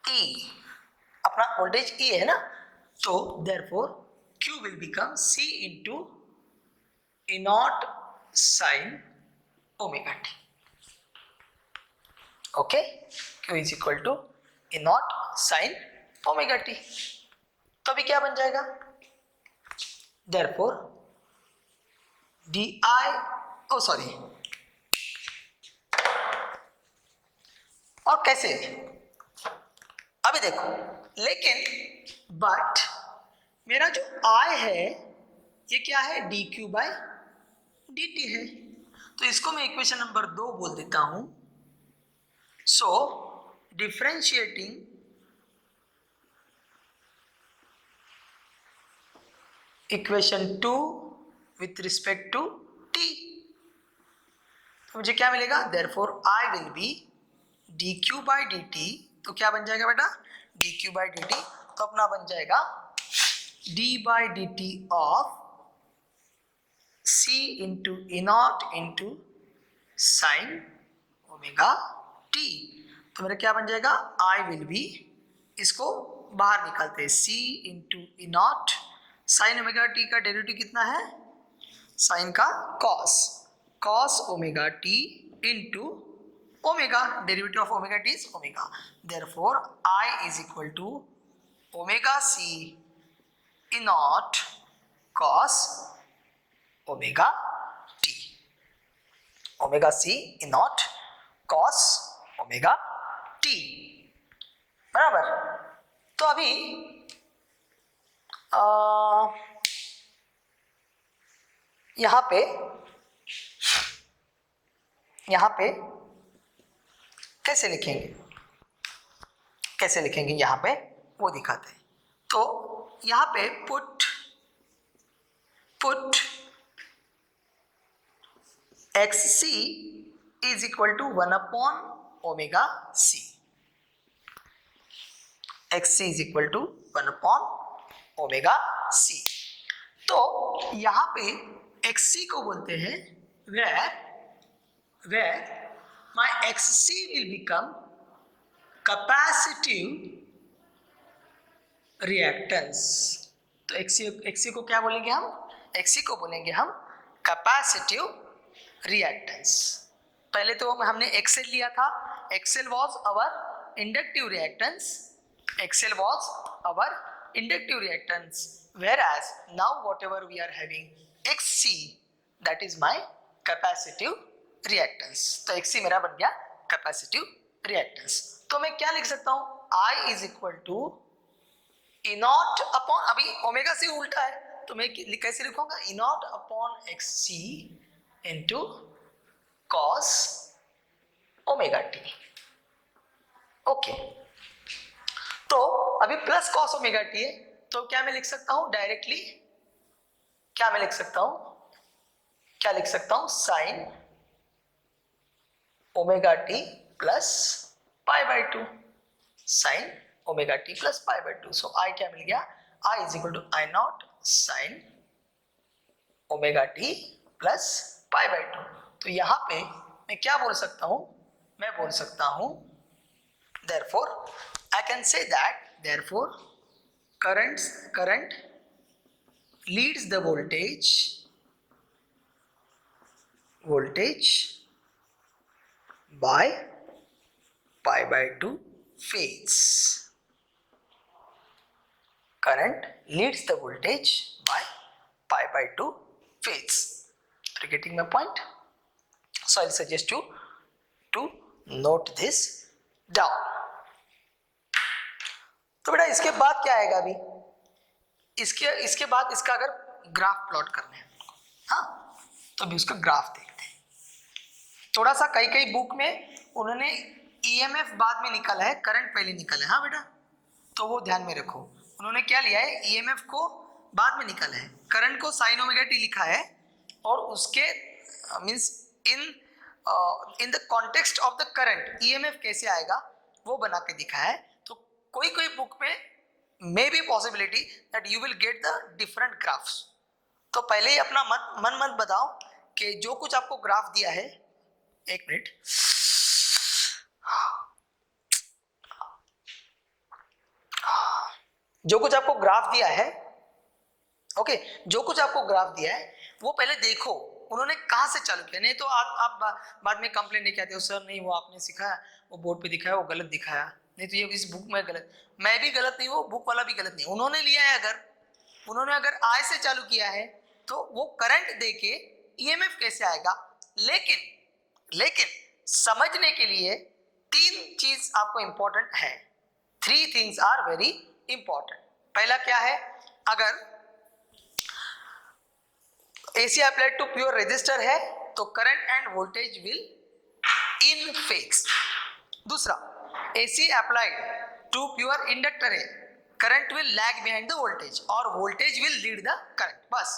E. अपना वोल्टेज E है ना, तो therefore Q will become C into E naught sin omega T. Okay, Q is equal to E naught sine omega T. तो अभी क्या बन जाएगा? Therefore D I, oh sorry, और कैसे? अभी देखो, लेकिन बट मेरा जो I है ये क्या है? D Q by D T है. तो इसको मैं इक्वेशन नंबर 2 बोल देता हूं. So differentiating equation 2 with respect to t, तो मुझे क्या मिलेगा? Therefore I will be D Q by D T. तो क्या बन जाएगा बेटा? D Q by D T. तो अपना बन जाएगा D by D T of C into E naught into sine omega T. तो मेरा क्या बन जाएगा? I विल बी, इसको बाहर निकालते हैं, C into E naught sine omega T का डेरिवेटिव कितना है? साइन का cos, cos omega T into omega. Derivative of omega T is omega. Therefore I is equal to omega C E naught cos omega T. Omega C E naught cos omega T, बराबर. तो अभी यहां पे कैसे लिखेंगे? कैसे लिखेंगे यहां पे वो दिखाते हैं. तो यहां पे put XC is equal to 1 upon omega C. XC is equal to 1 upon omega C. तो यहाँ पे XC को बोलते हैं where my XC will become capacitive reactance. तो XC को क्या बोलेंगे हम? XC को बोलेंगे हम कैपेसिटिव रिएक्टेंस. पहले तो हमने एक्सेल लिया था, XL was our inductive reactance, XL was our inductive reactance, whereas now whatever we are having xc that is my capacitive reactance. तो xc मेरा बन गया capacitive reactance. तो मैं क्या लिख सकता हूं, I is equal to E not upon, अभी ओमेगा से उल्टा है तो मैं कैसे लिखूंगा, E not upon xc into cos omega T. Okay, तो अभी प्लस कॉस ओमेगा टी है, तो क्या मैं लिख सकता हूं डायरेक्टली, क्या मैं लिख सकता हूं, क्या लिख सकता हूं, sine omega t plus pi by 2, sine omega t plus pi by 2. So I क्या मिल गया, I is equal to I naught sine omega t plus pi by 2. तो यहां पे मैं क्या बोल सकता हूं, मैं बोल सकता हूं therefore I can say that therefore current leads the voltage by pi by 2 phase. Current leads the voltage by pi by 2 phase. Are you getting my point? So I'll suggest you to note this down. तो बेटा इसके बाद क्या आएगा, अभी इसके बाद इसका अगर ग्राफ प्लॉट करना है, हाँ, तो अभी उसका ग्राफ देखते हैं. थोड़ा सा कई बुक में उन्होंने ईएमएफ बाद में निकाला है, करंट पहले निकाला है. हाँ बेटा, तो वो ध्यान में रखो. उन्होंने क्या लिया है, ईएमएफ को बाद में निकाला है, करंट को साइन ओमेगा टी लिखा है, और उसके means in the context of the current EMF कैसे आएगा वो बना के दिखा है. तो कोई बुक में may be possibility that you will get the different graphs. तो पहले ही अपना मन मत बताओ कि जो कुछ आपको ग्राफ दिया है, एक मिनट, जो कुछ आपको ग्राफ दिया है, ओके, जो कुछ आपको ग्राफ दिया है वो पहले देखो उन्होंने कहां से चालू किया. नहीं तो आप बाद में कंप्लेंट नहीं कहते हो, सर नहीं वो आपने सिखाया, वो बोर्ड पे दिखाया, वो गलत दिखाया, नहीं तो ये इस बुक में गलत. मैं भी गलत नहीं, वो बुक वाला भी गलत नहीं. उन्होंने लिया है, उन्होंने अगर आई से चालू किया है तो वो करंट देके ईएमएफ कैसे आएगा. लेकिन समझने के लिए 3 चीज आपको इंपॉर्टेंट है. 3 थिंग्स आर वेरी इंपॉर्टेंट. पहला क्या है, अगर AC applied to pure resistor है तो current and voltage will in phase. दूसरा, AC applied to pure inductor है, current will lag behind the voltage और voltage will lead the current. बस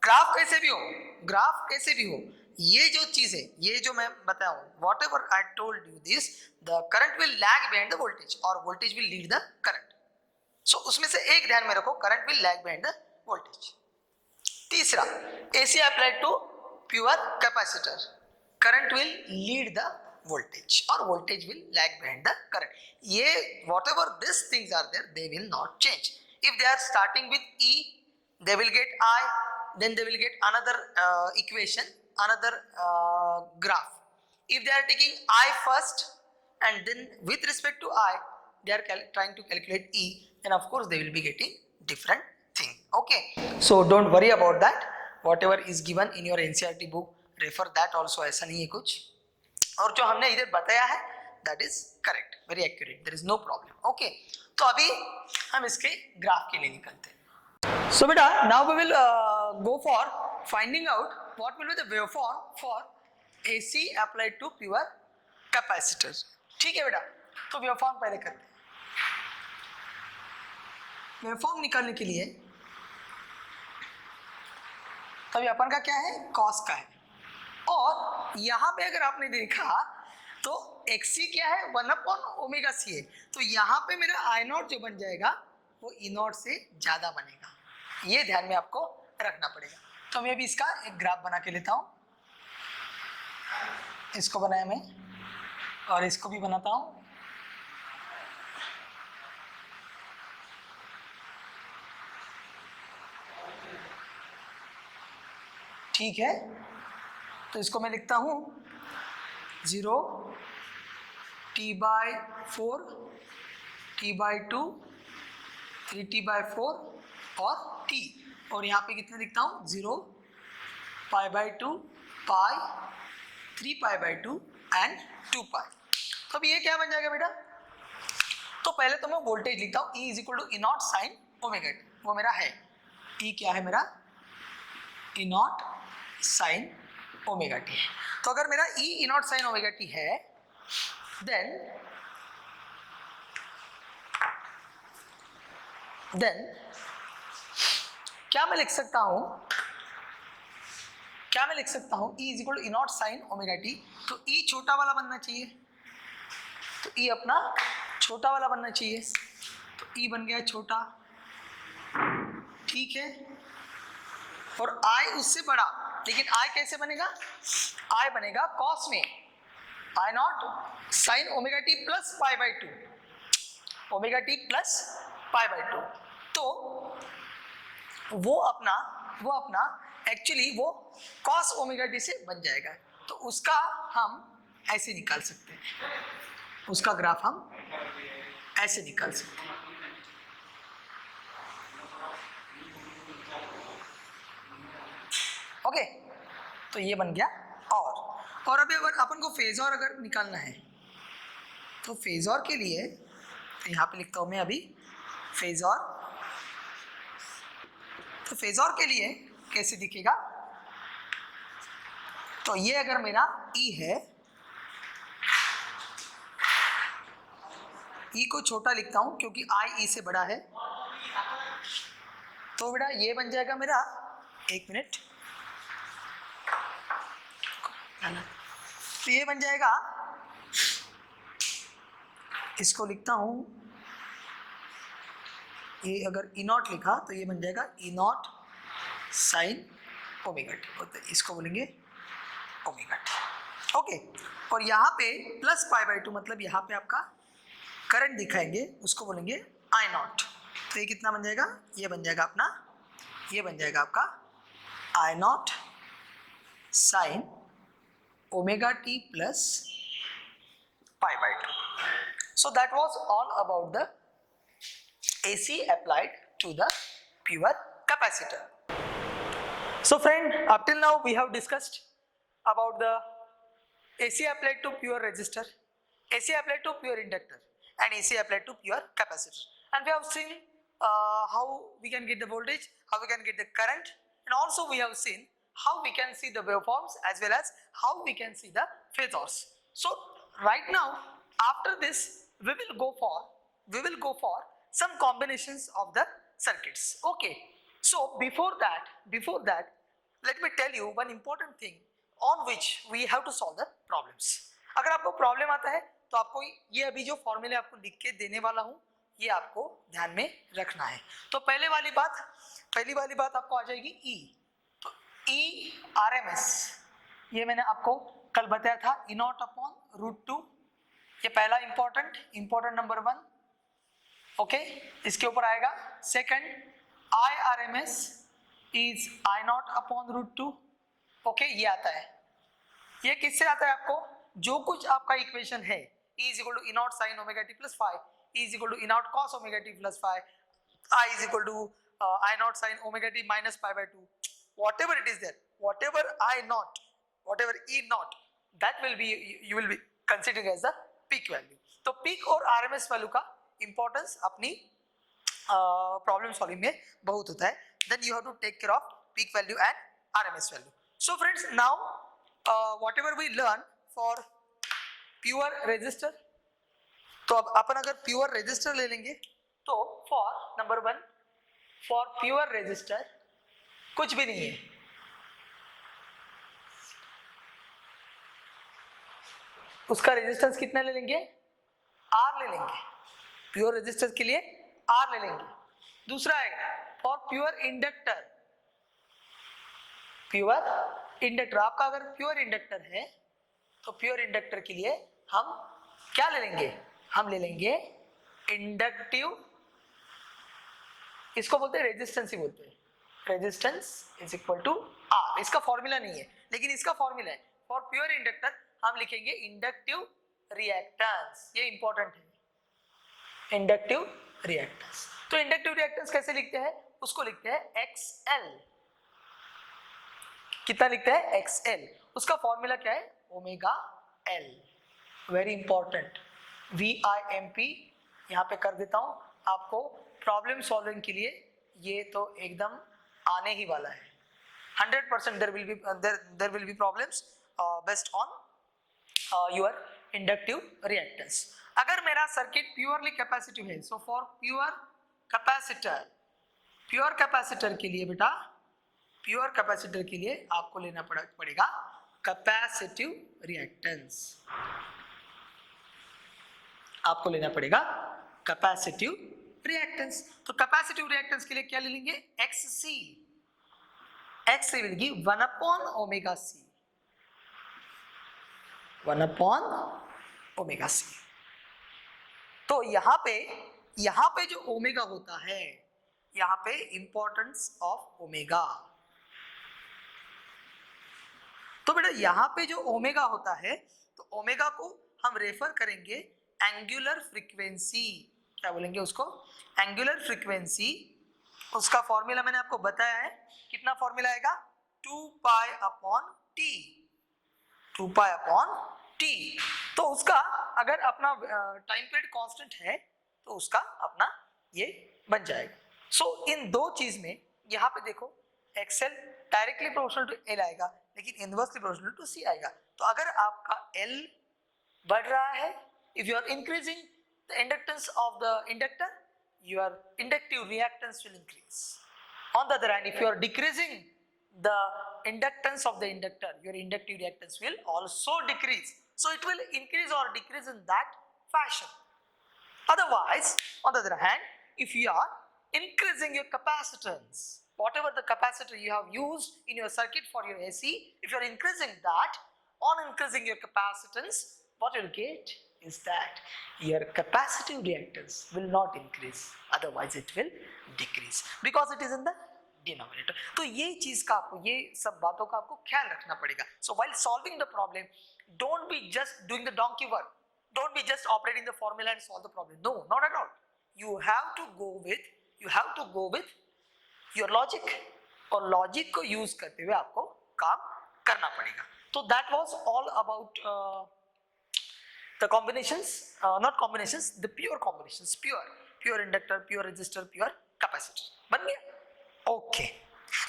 ग्राफ कैसे भी हो, ये जो चीज है, ये जो मैं बताया हूं, whatever I told you this, the current will lag behind the voltage और voltage will lead the current. So उसमें से एक ध्यान में रखो, current will lag behind the voltage. तीसरा, AC applied to pure capacitor, current will lead the voltage or voltage will lag behind the current. ये whatever these things are there, they will not change. If they are starting with E, they will get I, then they will get another equation, another graph. If they are taking I first and then with respect to I, they are trying to calculate E, then of course they will be getting different thing. Okay, so don't worry about that. Whatever is given in your NCERT book, refer that also. ऐसा नहीं है कुछ, और जो हमने इधर बताया है that is correct, very accurate, there is no problem. Okay, तो अभी हम इसके ग्राफ के लिए निकलते हैं. So बेटा, now we will go for finding out what will be the waveform for AC applied to pure capacitor. ठीक है बेटा, तो वेवफॉर्म पहले करते हैं. वेवफॉर्म निकालने के लिए तभी अपन का क्या है, कॉस का है. और यहां पे अगर आपने देखा तो XC क्या है, 1/ωc है. तो यहां पे मेरा I नॉट जो बन जाएगा वो E नॉट से ज्यादा बनेगा. ये ध्यान में आपको रखना पड़ेगा. तो मैं अभी इसका एक ग्राफ बना के लेता हूं. इसको बनाया मैं और इसको भी बनाता हूं. ठीक है, तो इसको मैं लिखता हूं 0, T/4, T/2, 3T/4 और T, और यहाँ पे कितना लिखता हूँ 0, π/2, पाई, 3π/2 एंड 2π। तो अब ये क्या बन जाएगा बेटा? तो पहले तो मैं वोल्टेज लिखता हूँ E is equal to E0 sine omega T, वो मेरा है E क्या है मेरा? E0 साइन ओमेगा टी है। तो अगर मेरा E0 साइन ओमेगा टी है, देन क्या मैं लिख सकता हूँ E is equal to E0 sine omega T. तो E छोटा वाला बनना चाहिए, तो E अपना छोटा वाला बनना चाहिए, तो E बन गया छोटा, ठीक है। और I उससे बड़ा, लेकिन I कैसे बनेगा? I बनेगा कॉस में I0 sine omega t plus π/2, omega t plus π/2। तो वो अपना एक्चुअली वो कॉस ओमेगा टी से बन जाएगा। तो उसका हम ऐसे निकाल सकते हैं, उसका ग्राफ हम ऐसे निकाल सकते हैं। ओके, तो ये बन गया। और अभी अगर अपन को फेजर अगर निकालना है, तो फेजर के लिए यहाँ पे लिखता हूँ मैं अभी फेजर। तो फेजर के लिए कैसे दिखेगा? तो ये अगर मेरा E है, E को छोटा लिखता हूं क्योंकि I E से बड़ा है। तो बेटा ये बन जाएगा मेरा, एक मिनट, तो ये बन जाएगा, इसको लिखता हूं, ये अगर E0 लिखा तो ये बन जाएगा E0 साइन ओमेगा टी, तो इसको बोलेंगे ओमेगा टी। ओके, और यहाँ पे प्लस π/2 मतलब यहाँ पे आपका करंट दिखाएंगे, उसको बोलेंगे I0। तो ये कितना बन जाएगा? ये बन जाएगा अपना, ये बन जाएगा आपका I0 sine omega t plus π/2। So that was all about the AC applied to the pure capacitor. So friend, up till now we have discussed about the AC applied to pure resistor, AC applied to pure inductor, and AC applied to pure capacitor. And we have seen how we can get the voltage, how we can get the current, and also we have seen how we can see the waveforms as well as how we can see the phasors. So right now, after this, we will go for some combinations of the circuits. Okay. So before that, let me tell you one important thing on which we have to solve the problems. अगर आपको प्रॉब्लम आता है तो आपको ये अभी जो फॉर्मूले आपको लिख के देने वाला हूँ, ये आपको ध्यान में रखना है। तो पहली वाली बात आपको आ जाएगी E। तो E RMS, ये मैंने आपको कल बताया था, E0/√2। ये पहला इंपॉर्टेंट नंबर 1, ओके, इसके ऊपर आएगा। Second, IRMS is I0/√2, okay, ये आता है। ये किससे आता है आपको? जो कुछ आपका इक्वेशन है, E is equal to E0 sine omega t plus five, E is equal to E0 cos omega t plus five, I is equal to I0 sine omega T minus π/2, whatever it is there, whatever E0, that will be, you will be considering as the peak value. तो peak और RMS वैल्यू का इंपॉर्टेंस अपनी प्रॉब्लम सॉल्विंग में बहुत होता है। Then you have to take care of peak value and RMS value. So friends, now whatever we learn for pure resistor, तो अब अपन अगर प्योर रेजिस्टर ले लेंगे तो for number 1, for pure resistor कुछ भी नहीं है, उसका रेजिस्टेंस कितना ले लेंगे? R ले लेंगे। प्योर रेजिस्टर के लिए R ले लेंगे। दूसरा है फॉर प्योर इंडक्टर, आपका अगर प्योर इंडक्टर है तो प्योर इंडक्टर के लिए हम क्या ले लेंगे? हम ले लेंगे इंडक्टिव, इसको बोलते हैं रेजिस्टेंस ही बोलते हैं, resistance is equal to R। इसका फॉर्मूला नहीं है, लेकिन इसका फॉर्मूला है। फॉर प्योर इंडक्टर हम लिखेंगे इंडक्टिव रिएक्टेंस, ये इंपॉर्टेंट है, इंडक्टिव रिएक्टेंस। तो इंडक्टिव रिएक्टेंस कैसे लिखते हैं, उसको लिखते हैं XL। कितना लिखते हैं, XL। उसका फॉर्मूला क्या है, omega L। Very important, VIMP यहाँ पे कर देता हूं आपको प्रॉब्लम सॉल्विंग के लिए, ये तो एकदम आने ही वाला है। 100% there will be problems based on your inductive reactance। अगर मेरा सर्किट प्योरली कैपेसिटिव है, सो फॉर प्योर कैपेसिटर के लिए बेटा, प्योर कैपेसिटर के लिए आपको लेना पड़ेगा कैपेसिटिव रिएक्टेंस, आपको लेना पड़ेगा कैपेसिटिव रिएक्टेंस। तो कैपेसिटिव रिएक्टेंस के लिए क्या ले लेंगे, XC। X will give 1 upon omega C, 1 upon omega C। तो यहाँ पे जो ओमेगा होता है, यहाँ पे इंपॉर्टेंस ऑफ ओमेगा। तो बेटा यहाँ पे जो ओमेगा होता है, तो ओमेगा को हम रेफर करेंगे एंगुलर फ्रीक्वेंसी, क्या बोलेंगे उसको, एंगुलर फ्रीक्वेंसी। उसका फॉर्मूला मैंने आपको बताया है, कितना फॉर्मूला आएगा, 2 pi upon T, 2 pi upon T। तो उसका अगर अपना टाइम पीरियड कांस्टेंट है तो उसका अपना ये बन जाएगा। सो इन दो चीज में यहाँ पे देखो XL directly proportional to L आएगा, लेकिन इनवर्सली प्रोपोर्शनल टू C आएगा। तो अगर आपका L बढ़ रहा है, if you are increasing the inductance of the inductor, your inductive reactance will increase. On the other hand, if you are decreasing the inductance of the inductor, your inductive reactance will also decrease. So it will increase or decrease in that fashion. Otherwise, on the other hand, if you are increasing your capacitance, whatever the capacitor you have used in your circuit for your AC, if you are increasing that, on increasing your capacitance, what you will get is that your capacitive reactance will not increase, otherwise it will decrease because it is in the denominator। तो ये चीज का आपको, ये सब बातों का आपको ख्याल रखना पड़ेगा। So while solving the problem, don't be just doing the donkey work, don't be just operating the formula and solve the problem, no, not at all। You have to go with your logic, और लॉजिक को यूज करते हुए आपको काम करना पड़ेगा। तो that was all about the combinations, not combinations, the pure combinations, pure inductor, pure resistor, pure capacitor। बन गया, ओके,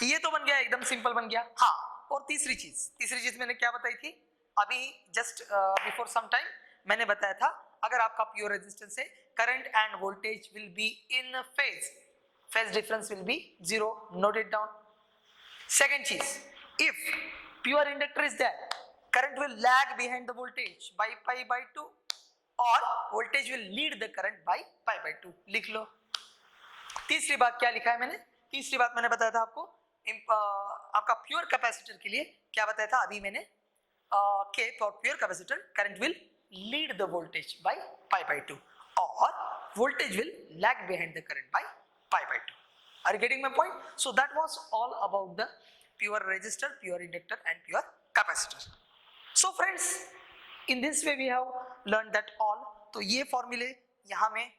ये तो बन गया, एकदम सिंपल बन गया। हाँ, और तीसरी चीज मैंने क्या बताई थी अभी, जस्ट बिफोर सम टाइम मैंने बताया था, अगर आपका प्योर रेजिस्टेंस है, current and voltage will be in phase difference will be 0, note it down. Second चीज, if pure inductor is there, current will lag behind the voltage by pi by 2 or voltage will lead the current by pi by 2, लिख लो। तीसरी बात क्या लिखा है मैंने, तीसरी बात मैंने बताया था आपको, आपका प्योर कैपेसिटर के लिए क्या बताया था अभी मैंने, के for pure capacitor current will lead the voltage bye pi by 2 और voltage will lag behind the current by pi by 2। Are you getting my point? So that was all about the pure resistor, pure inductor and pure capacitor। So friends, in this way we have learned that all। तो ये फॉर्मूले यहाँ में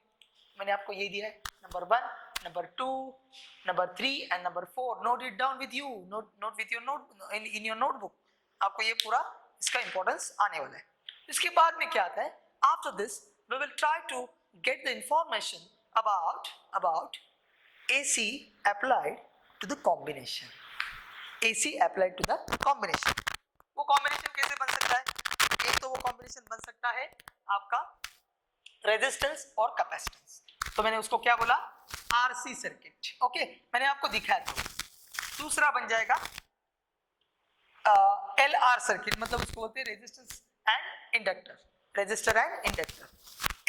मैंने आपको ये दिया है, number 1, number 2, number 3 and number 4। Note it down with you, note with your note in your notebook, आपको ये पूरा इसका इंपॉर्टेंस आने वाला है। इसके बाद में क्या आता है, after this we will try to get the information about AC applied to the combination, AC applied to the combination। वो कॉम्बिनेशन कैसे बन सकता है, एक तो वो कॉम्बिनेशन बन सकता है आपका रेजिस्टेंस और कैपेसिटेंस, तो मैंने उसको क्या बोला, RC सर्किट, ओके, मैंने आपको दिखाया था। दूसरा बन जाएगा LR सर्किट, मतलब उसको बोलते हैं resistance and inductor, resistor and inductor.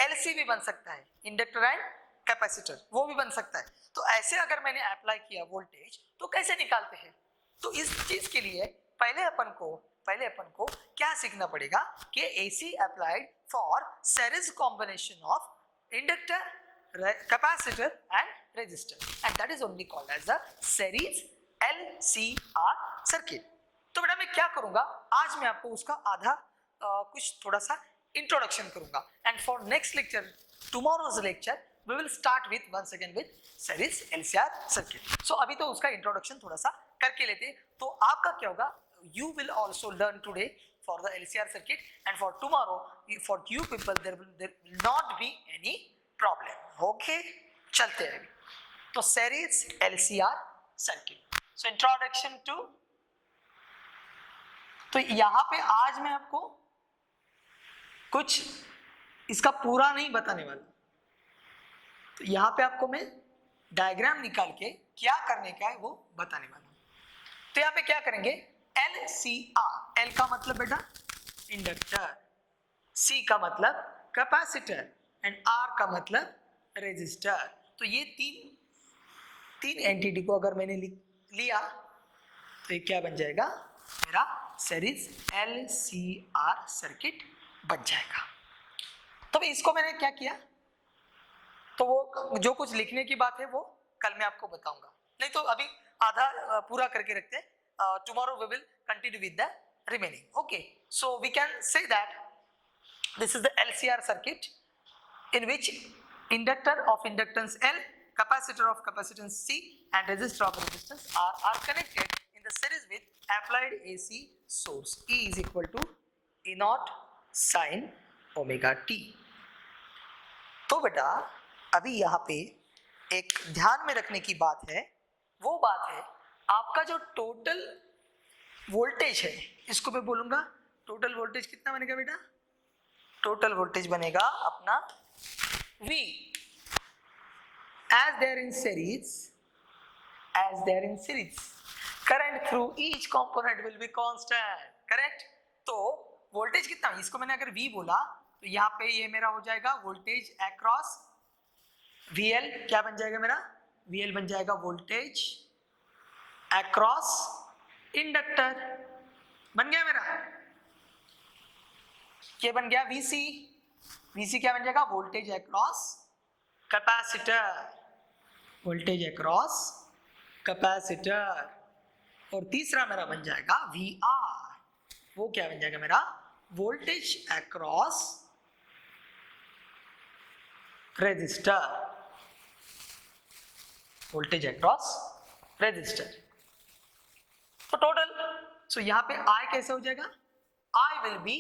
LC भी बन सकता है, इंडक्टर एंड कैपेसिटर, वो भी बन सकता है। तो ऐसे अगर मैंने अप्लाई किया वोल्टेज, तो कैसे निकालते हैं, तो इस चीज के लिए पहले अपन को क्या सीखना पड़ेगा कि AC applied for series combination of inductor, capacitor and resistor, and that is only called as the series LCR circuit. तो बेटा मैं क्या करूंगा, आज मैं आपको उसका आधा कुछ थोड़ा सा इंट्रोडक्शन करूंगा. And for next lecture, tomorrow's lecture, we will start with once again with series LCR circuit. So अभी तो उसका इंट्रोडक्शन थोड़ा सा करके लेते. तो आपका क्या होगा, you will also learn today for the LCR circuit, and for tomorrow for you people there will not be any problem. Okay, चलते हैं. तो series LCR circuit. So introduction to, तो यहाँ पे आज मैं आपको कुछ इसका पूरा नहीं बताने वाला. तो यहाँ पे आपको मैं डायग्राम निकाल के क्या करने का है वो बताने वाला हूँ. तो यहाँ पे क्या करेंगे, LCR, L का मतलब बेटा इंडक्टर, C का मतलब कैपेसिटर एंड R का मतलब रेजिस्टर. तो ये तीन एंटिटी को अगर मैंने लिया तो ये क्या बन जाएगा, मेरा सीरीज LCR सर्किट बन जाएगा. तो इसको मैंने क्या किया, तो वो जो कुछ लिखने की बात है वो कल मैं आपको बताऊंगा, नहीं तो अभी आधा पूरा करके रखते हैं. Tomorrow we will continue with the remaining. Okay, so we can say that this is the LCR circuit in which inductor of inductance L, capacitor of capacitance C and resistor of resistance R are connected in the series with applied AC source. E is equal to E naught sin omega t. तो बेटा अभी यहाँ पे एक ध्यान में रखने की बात है, वो बात है आपका जो टोटल वोल्टेज है, इसको मैं बोलूंगा टोटल वोल्टेज कितना बनेगा बेटा, टोटल वोल्टेज बनेगा अपना V as they are in series, current through each component will be constant. correct. तो वोल्टेज कितना, इसको मैंने अगर V बोला तो यहाँ पे ये मेरा हो जाएगा वोल्टेज अक्रॉस VL. क्या बन जाएगा मेरा, VL बन जाएगा वोल्टेज अक्रॉस इंडक्टर. बन गया मेरा, ये बन गया VC. VC क्या बन जाएगा, voltage across capacitor, voltage across capacitor. और तीसरा मेरा बन जाएगा VR, वो क्या बन जाएगा मेरा, voltage across resistor, voltage across resistor. तो टोटल, सो यहाँ पे I कैसे हो जाएगा, I will be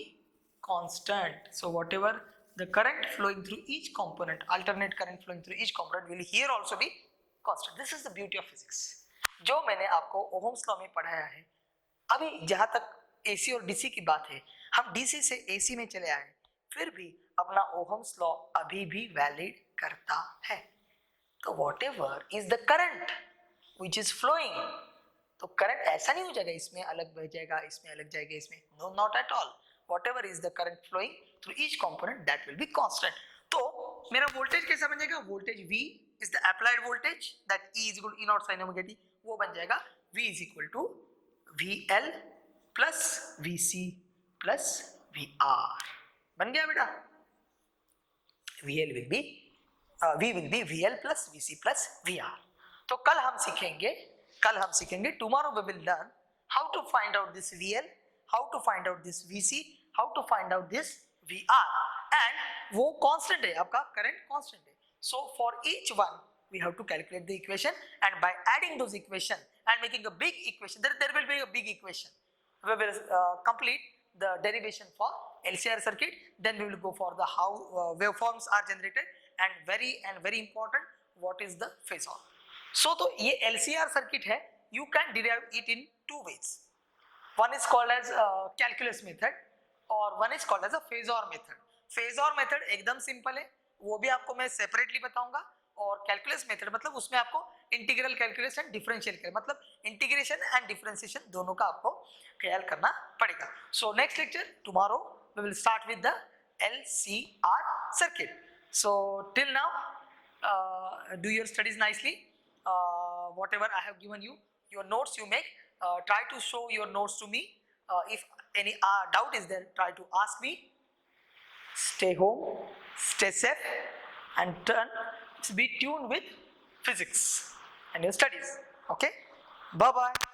constant. So whatever the current flowing through each component, alternate current flowing through each component will here also be constant. This is the beauty of physics. जो मैंने आपको ओहम्स लॉ में पढ़ाया है. अभी जहाँ तक AC और DC की बात है, हम DC से AC में चले आए, फिर भी अपना ओहम्स लॉ अभी भी वैलिड करता है. तो whatever is the current which is flowing, तो करंट ऐसा नहीं हो जाएगा इसमें अलग बह जाएगा, इसमें अलग जाएगा, इसमें no, not at all. whatever is the current flowing through each component that will be constant. तो मेरा वोल्टेज कैसा बन जाएगा, voltage V is the applied voltage that E is equal to E naught sin omega t, वो बन जाएगा V is equal to VL plus VC plus VR. बन गया बेटा, V will be VL plus VC plus VR. तो कल हम सीखेंगे tomorrow we will learn how to find out this VL, how to find out this VC, how to find out this VR, and वो constant है, आपका current constant है. So for each one we have to calculate the equation, and by adding those equation and making a big equation, there will be a big equation. We will complete the derivation for LCR circuit, then we will go for the how waveforms are generated, and very important, what is the phasor. So तो ये LCR circuit है, you can derive it in two ways. One is called as calculus method और one is called as a phasor method. phasor method एकदम सिंपल है, वो भी आपको मैं सेपरेटली बताऊंगा. और कैलकुलस मेथड मतलब उसमें आपको integral calculus and differential calculus, मतलब इंटीग्रेशन एंड डिफरेंशिएशन दोनों का आपको ख्याल करना पड़ेगा. So next lecture tomorrow we will start with the LCR circuit. So till now do your studies nicely. Whatever I have given you, your notes you make, try to show your notes to me. If any doubt is there, try to ask me. Stay home, stay safe, and be tuned with physics and your studies. Okay, bye bye.